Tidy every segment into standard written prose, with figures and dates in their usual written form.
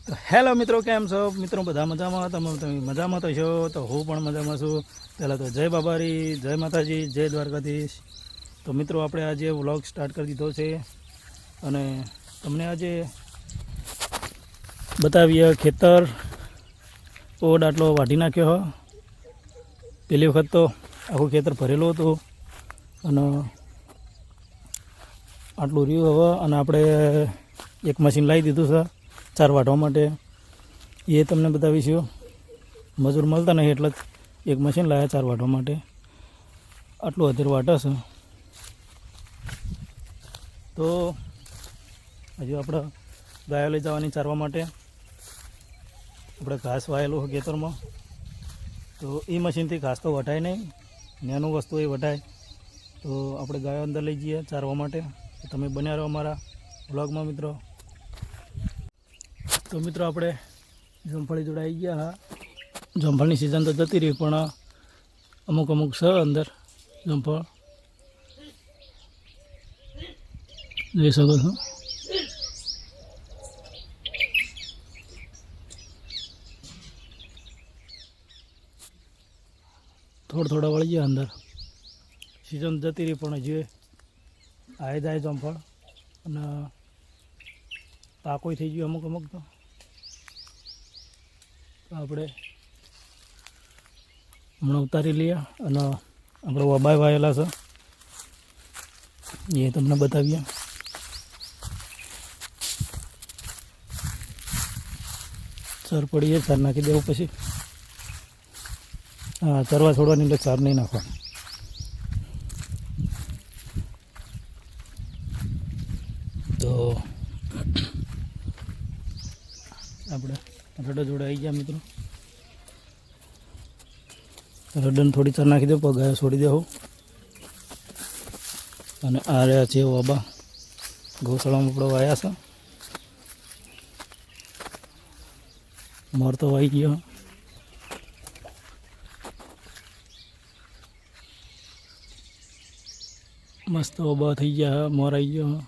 તો હેલો મિત્રો, કેમ છો મિત્રો? બધા મજામાં? તમે મજામાં તો છો? તો હું પણ મજામાં છું. પહેલાં તો જય બાબારી, જય માતાજી, જય દ્વારકાધીશ. તો મિત્રો, આપણે આજે વ્લોગ સ્ટાર્ટ કરી દીધો છે અને તમને આજે બતાવીએ ખેતર ઓડ આટલો વાઢી નાખ્યો હો. પહેલી વખત તો આખું ખેતર ભરેલું હતું અને આટલું રહ્યું હવે. અને આપણે એક મશીન લાવી દીધું છે ચાર વાઢવા માટે, એ તમને બતાવીશું. મજૂર મળતા નહીં એટલે એક મશીન લાવ્યા ચાર વાઢવા માટે. આટલું અત્યારે વાટા છે. તો હજુ આપણે ગાયો લઈ જવાની ચારવા માટે. આપણે ઘાસ વાયેલું હોય ખેતરમાં, તો એ મશીનથી ઘાસ તો વઢાય નહીં, નાનું વસ્તુ એ વઢાય. તો આપણે ગાયો અંદર લઈ જઈએ ચારવા માટે. તમે બન્યા રહો અમારા વ્લોગમાં મિત્રો. તો મિત્રો, આપણે જમફળી જોડે આવી ગયા. હા, જમફળની સિઝન તો જતી રહી, પણ અમુક છે અંદર જમફળ, જોઈ શકો છો. થોડા વળી ગયા અંદર. સિઝન જતી રહી પણ હજી આવે જાય જમફળ, અને પાકોય થઈ ગયું અમુક તો આપણે હમણાં ઉતારી લઈએ. અને આપણે વબાય વાયેલા છે એ તમને બતાવીએ. સર પડીએ, સાર નાખી દેવું પછી. હા, ચરવા છોડવાની એટલે સાર નહીં નાખવાની. તો આપણે રડા જોડે આવી ગયા મિત્રો. રડન થોડી ચાર નાખી દો, પગાયા છોડી દેવું. અને આ રહ્યા છે વાબા, ગૌશાળામાં આપણે વાયા છે. મોર તો વાઈ ગયો. મસ્ત વાબા થઈ ગયા, મોર આવી ગયો.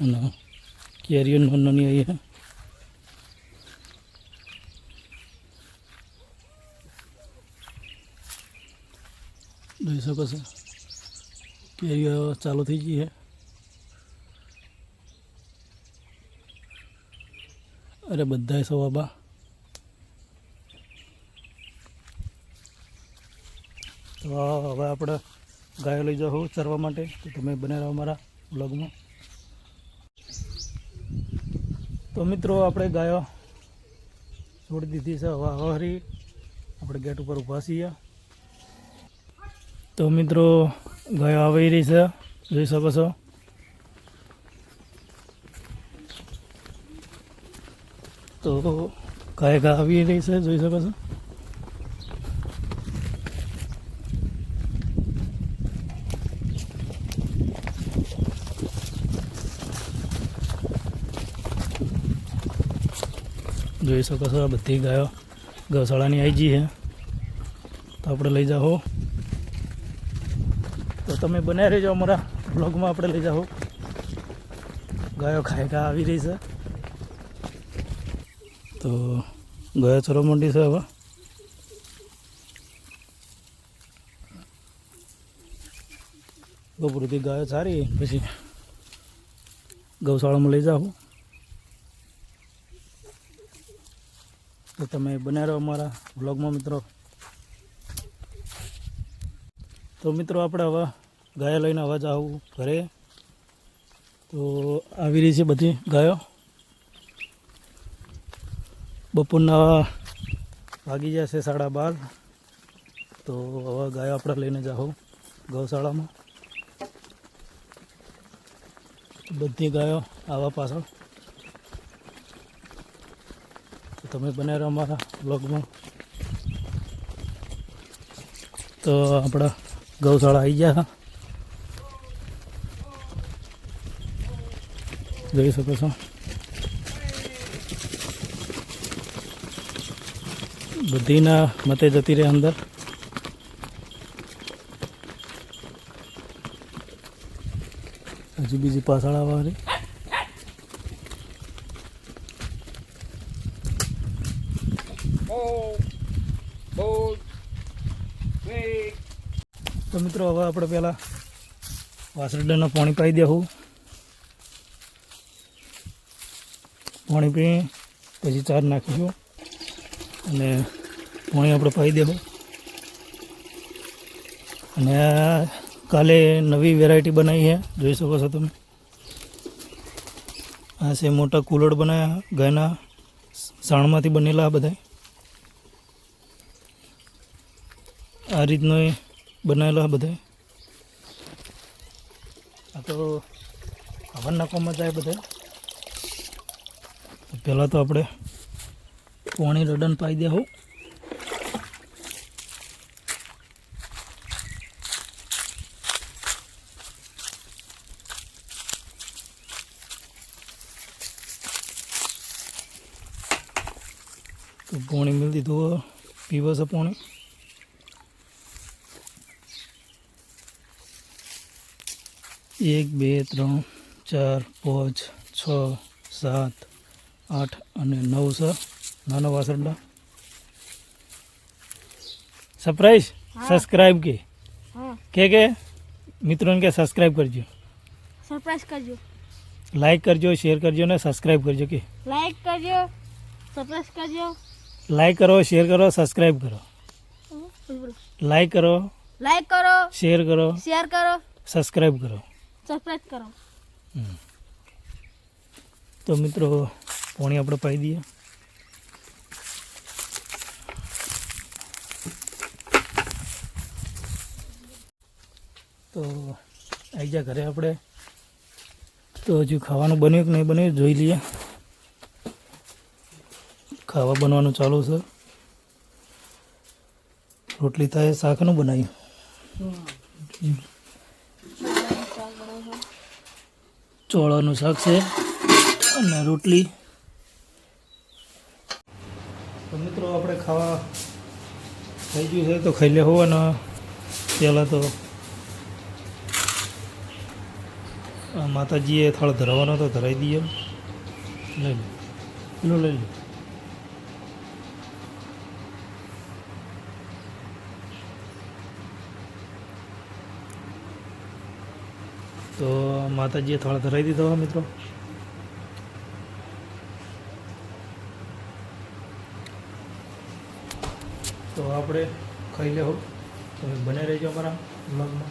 અને કેરીઓ નાની આવી. જોઈ શકો છો, કેરીઓ ચાલુ થઈ ગઈ છે. અરે બધા છો બાબા. તો હવે આપણે ગાયો લઈ જાઓ ચરવા માટે. તો તમે બને રહો અમારા બ્લોગમાં. તો મિત્રો, આપણે ગાયો છોડી દીધી છે. હવે હરી આપણે ગેટ ઉપર ઊભા છીએ. તો મિત્રો, ગાયો આવી રહી છે, જોઈ શકો છો. તો ગાય આવી રહી છે, જોઈ શકો છો. જોઈ શકો છો, બધી ગાયો ગૌશાળાની આવી ગઈ છે. તો આપણે લઈ જાઓ. તો તમે બનાવી રહેજો અમારા બ્લોગમાં. આપણે લઈ જાઓ. ગાયો ખાયકા આવી રહી છે. તો ગાયો ચરવા માંડી છે હવે. બપોરથી ગાયો સારી, પછી ગૌશાળામાં લઈ જાઓ. તો તમે બન્યા રહો અમારા વ્લોગમાં મિત્રો. તો મિત્રો, આપણે હવે ગાયો લઈને હવે જાવું ઘરે. તો આવી રહી છે બધી ગાયો. બપોરના વાગી જશે 12:30. તો હવે ગાયો આપણે લઈને જાઉં ગૌશાળામાં. બધી ગાયો આવા પાછળ. તો તમે બને રહો અમારા બ્લોગમાં. તો આપણા ગૌશાળા આવી ગયા. જોઈ શકો છો, બધીના મતે જતી રહે અંદર. હજી બીજી પાછળ આવવાની. તો મિત્રો હવે આપણે પહેલાં વાસરડાના પાણી પાઈ દેવું. પાણી પી પછી ચાર નાખીશું અને પાણી આપણે પાઈ દેવું. અને કાલે નવી વેરાયટી બનાવી છે, જોઈ શકો છો તમે. આ છે મોટા કુલર બનાવ્યા ગાયના સાણમાંથી બનેલા. આ બધા આ રીતનો બનાવેલા બધા. આ તો હવન નાખવામાં જાય બધા. પહેલાં તો આપણે પાણી રડન પાઈ દેવું. તો પાણી મિલ દીધું, પીવા છે પાણી. એક બે ત્રણ ચાર પાંચ છ સાત આઠ અને 9 છે નાના વાસરડા. સરપ્રાઈઝ સબસ્ક્રાઈબ કે મિત્રોને કે સબસ્ક્રાઈબ કરજો, સરપ્રાઈઝ કરજો, લાઈક કરજો, શેર કરજો ને સબસ્ક્રાઈબ કરજો. કે લાઈક કરજો, સરપ્રાઈઝ કરજો. લાઈક કરો, શેર કરો, સબસ્ક્રાઈબ કરો. લાઈક કરો, લાઈક કરો, શેર કરો, શેર કરો, સબસ્ક્રાઈબ કરો. સરપ્રાઈઝ કરો. તો મિત્રો પાણી આપણે પાઈ દઈએ. તો આવી જા ઘરે આપણે. તો હજુ ખાવાનું બન્યું કે નહીં બન્યું જોઈ લઈએ. ખાવા બનવાનું ચાલુ છે. રોટલી થાય, શાકનું બનાવ્યું. ચોળાનું શાક છે અને રોટલી. તો મિત્રો આપણે ખાવા થઈ ગયું છે તો ખાઈ લેવું. અને પહેલાં તો માતાજીએ થાળ ધરાવવાનો તો ધરાવી દઈએ. લઈ લો, પેલો લઈ લો. તો માતાજીએ થાળ ધરાવી દીધો મિત્રો. તો આપણે ખાઈ લેવું. તમે બને રહેજો અમારા વ્લોગમાં.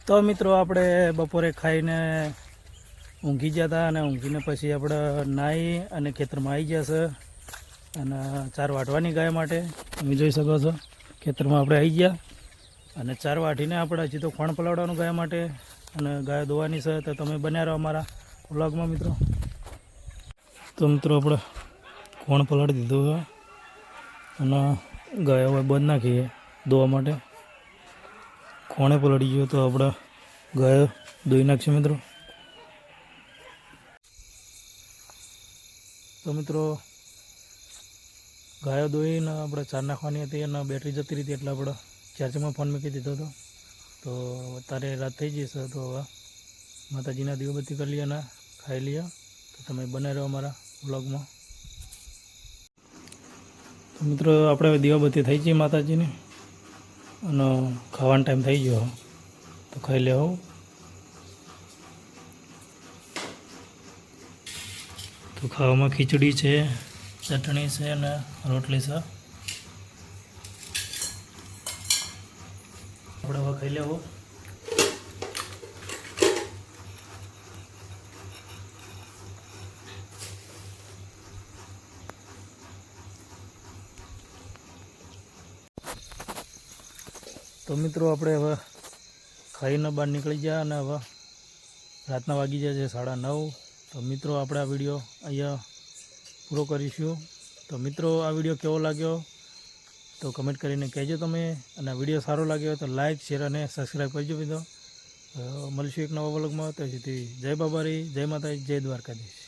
તો મિત્રો આપણે બપોરે ખાઈને ઊંઘી ગયા હતા અને ઊંઘીને પછી આપણે નાહી અને ખેતરમાં આવી ગયા છે. અને ચાર વાટવાની ગાય માટે તમે જોઈ શકો છો. ખેતરમાં આપણે આવી ગયા અને ચાર વાટીને આપણે હજી તો ખોણ પલાવવાનું ગાય માટે અને ગાય દોવાની છે. તો તમે બન્યા રહો અમારા વ્લોગમાં મિત્રો. તો મિત્રો આપણે ખોણ પલાળી દીધું છે અને ગાય હવે બંધ નાખીએ દોવા માટે. ખોણે પલળી ગયો તો આપણે ગાયો દોઈ નાખીશું મિત્રો. તો મિત્રો ગાયો દોઈને આપણે ચાર નાખવાની હતી અને બેટરી જતી રહી એટલે આપણે ચાર્જિંગમાં ફોન મૂકી દીધો હતો. તો અત્યારે રાત થઈ જશે તો હવે માતાજીના દીવાબત્તી કરી લઈએ અને ખાઈ લઈએ. તો તમે બને રહો અમારા વ્લોગમાં. તો મિત્રો આપણે દીવાબત્તી થઈ ગઈ માતાજીની અને ખાવાનો ટાઈમ થઈ ગયો તો ખાઈ લેવું. તો ખાવામાં ખીચડી છે, ચટણી છે અને રોટલી છે. આપણે હવે ખાઈ લેવું. તો મિત્રો આપણે હવે ખાઈને બહાર નીકળી ગયા અને હવે રાતના વાગી જાય છે 9:30. તો મિત્રો આપણે આ વિડીયો અહીંયા પૂરો કરીશું. તો મિત્રો આ વિડીયો કેવો લાગ્યો તો કમેન્ટ કરીને કહેજો તમે. અને આ વિડીયો સારો લાગ્યો તો લાઈક, શેર અને સબસ્ક્રાઈબ કરજો મિત્રો. મળીશું એક નવા વ્લોગમાં. તો સુધી જય બાબારી, જય માતાજી, જય દ્વારકાધીશ.